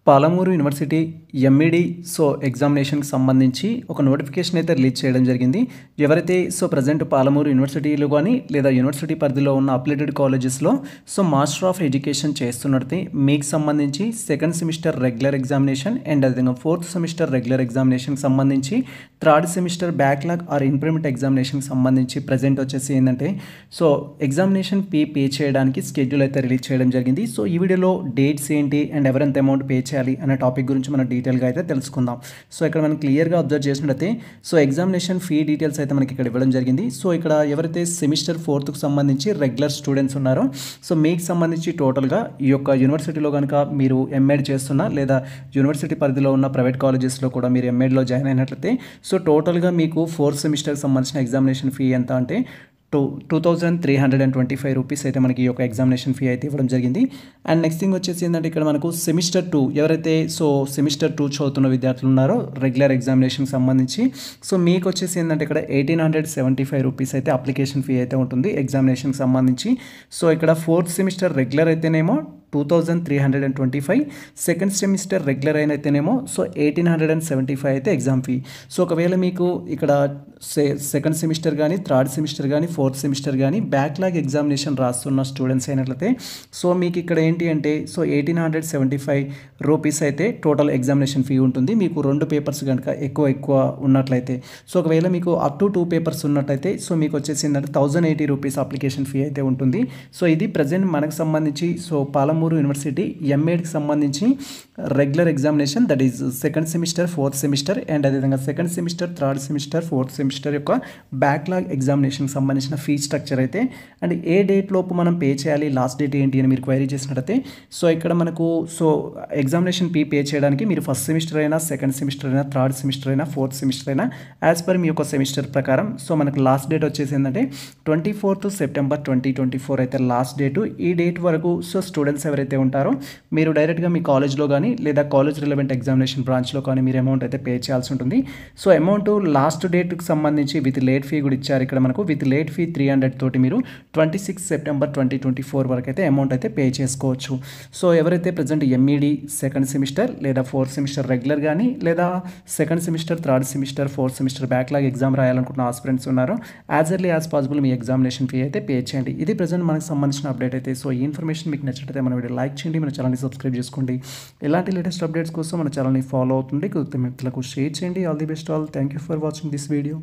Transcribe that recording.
Palamuru university MEd ఎగ్జామినేషన్కి సంబంధించి ఒక notification అయితే రిలీజ్ చేయడం జరిగింది. ఎవరైతే ప్రజెంట్ పాలమూరు యూనివర్సిటీలో కానీ లేదా యూనివర్సిటీ పరిధిలో ఉన్న అప్లిటెడ్ కాలేజెస్లో మాస్టర్ ఆఫ్ ఎడ్యుకేషన్ చేస్తున్నట్టు మీకు సంబంధించి second semester regular examination and అదేవిధంగా ఫోర్త్ సెమిస్టర్ రెగ్యులర్ ఎగ్జామినేషన్కి సంబంధించి third semester backlog or improvement ఎగ్జామినేషన్కి సంబంధించి ప్రజెంట్ వచ్చేసి ఏంటంటే ఎగ్జామినేషన్ పే చేయడానికి స్కెడ్యూల్ అయితే రిలీజ్ చేయడం జరిగింది. ఈ వీడియోలో డేట్స్ ఏంటి అండ్ ఎవరెంత అమౌంట్ పే చేయాలి అనే టాపిక్ గురించి మనం డీటెయిల్గా అయితే తెలుసుకుందాం. ఇక్కడ మనం క్లియర్గా అబ్జర్వ్ చేసినట్లయితే ఎగ్జామినేషన్ ఫీ డీటెయిల్స్ అయితే మనకి ఇక్కడ ఇవ్వడం జరిగింది. ఇక్కడ ఎవరైతే సెమిస్టర్ 4th సంబంధించి రెగ్యులర్ స్టూడెంట్స్ ఉన్నారో మీకు సంబంధించి టోటల్గా ఈ యొక్క యూనివర్సిటీలో కనుక మీరు ఎంఎడ్ చేస్తున్నా లేదా యూనివర్సిటీ పరిధిలో ఉన్న ప్రైవేట్ కాలేజెస్లో కూడా మీరు ఎంఎడ్లో జాయిన్ అయినట్లయితే టోటల్గా మీకు 4th సెమిస్టర్కి సంబంధించిన ఎగ్జామినేషన్ ఫీ ఎంత అంటే 2,325 రూపీస్ అయితే మనకి ఈ యొక్క ఎగ్జామినేషన్ ఫీ అయితే ఇవ్వడం జరిగింది. అండ్ నెక్స్ట్ థింగ్ వచ్చేసి ఏంటంటే ఇక్కడ మనకు సెమిస్టర్ 2 ఎవరైతే సెమిస్టర్ 2 చదువుతున్న విద్యార్థులు ఉన్నారో రెగ్యులర్ ఎగ్జామినేషన్కి సంబంధించి మీకు వచ్చేసి ఏంటంటే ఇక్కడ 1,875 రూపీస్ అయితే అప్లికేషన్ ఫీ అయితే ఉంటుంది ఎగ్జామినేషన్కి సంబంధించి. ఇక్కడ 4th సెమిస్టర్ రెగ్యులర్ అయితేనేమో 2,325, సెకండ్ సెమిస్టర్ రెగ్యులర్ అయితేనేమో 1,875 అయితే ఎగ్జామ్ ఫీ. ఒకవేళ మీకు ఇక్కడ సెకండ్ సెమిస్టర్ కానీ థర్డ్ సెమిస్టర్ కానీ ఫోర్త్ సెమిస్టర్ కానీ బ్యాక్లాగ్ ఎగ్జామినేషన్ రాస్తున్న స్టూడెంట్స్ అయినట్లయితే మీకు ఇక్కడ ఏంటి అంటే 1,875 రూపీస్ అయితే టోటల్ ఎగ్జామినేషన్ ఫీ ఉంటుంది. మీకు 2 పేపర్స్ కనుక ఎక్కువ ఉన్నట్లయితే ఒకవేళ మీకు అప్ టు 2 పేపర్స్ ఉన్నట్లయితే మీకు వచ్చేసి ఏంటంటే 1,080 రూపీస్ అప్లికేషన్ ఫీ అయితే ఉంటుంది. ఇది ప్రజెంట్ మనకు సంబంధించి పాలమూరు యూనివర్సిటీ ఎంఏడ్కి సంబంధించి regular examination that is second semester 4th semester and అదేవిధంగా second semester third semester 4th semester యొక్క బ్యాక్లాగ్ ఎగ్జామినేషన్కి సంబంధించిన ఫీ స్ట్రక్చర్ అయితే అండ్ ఏ డేట్ లోపు మనం పే చేయాలి లాస్ట్ డేట్ ఏంటి అని మీరు క్వైరీ చేసినట్టయితే ఇక్కడ మనకు ఎగ్జామినేషన్ ఫీ పే చేయడానికి మీరు ఫస్ట్ సెమిస్టర్ అయినా సెకండ్ సెమిస్టర్ అయినా థర్డ్ సెమిస్టర్ అయినా 4th సెమిస్టర్ అయినా యాజ్ పర్ మీ యొక్క సెమిస్టర్ ప్రకారం మనకు లాస్ట్ డేట్ వచ్చేసి ఏంటంటే 24th సెప్టెంబర్ 2024 అయితే లాస్ట్ డేటు. ఈ డేట్ వరకు స్టూడెంట్స్ ఎవరైతే ఉంటారో మీరు డైరెక్ట్గా మీ కాలేజ్లో కానీ లేదా కాలేజ్ రిలవెంట్ ఎగ్జామినేషన్ బ్రాంచ్లో కానీ మీరు అమౌంట్ అయితే పే చేయాల్సి ఉంటుంది. అమౌంట్ లాస్ట్ డేట్కి సంబంధించి విత్ లేట్ ఫీ కూడా ఇచ్చారు ఇక్కడ మనకు. విత్ లేట్ ఫీ 300 తోటి మీరు 26 సెప్టెంబర్ 2024 వరకు అయితే అమౌంట్ అయితే పే చేసుకోవచ్చు. ఎవరైతే ప్రజెంట్ ఎంఈడి సెకండ్ సెమిస్టర్ లేదా 4th సెమిస్టర్ రెగ్యులర్ కానీ లేదా second semester third semester 4th semester backlog exam రాయాలనుకుంటున్న ఆస్పిరెంట్స్ ఉన్నారో యాజ్ ఎర్లీ యాజ్ పాసిబుల్ మీ ఎగ్జామినేషన్ ఫీ అయితే పే చేయండి. ఇది ప్రజెంట్ మనకు సంబంధించిన అప్డేట్ అయితే. ఈ ఇన్ఫర్మేషన్ మీకు నచ్చినట్లయితే మన వీడియో లైక్ చేయండి, మన ఛానల్ని సబ్స్క్రైబ్ చేసుకోండి. ఇలాంటి లేటెస్ట్ అప్డేట్స్ కోసం మన ఛానల్ని ఫాలో అవుతుంది, మిత్రులకు షేర్ చేయండి. All the best all. Thank you for watching this video.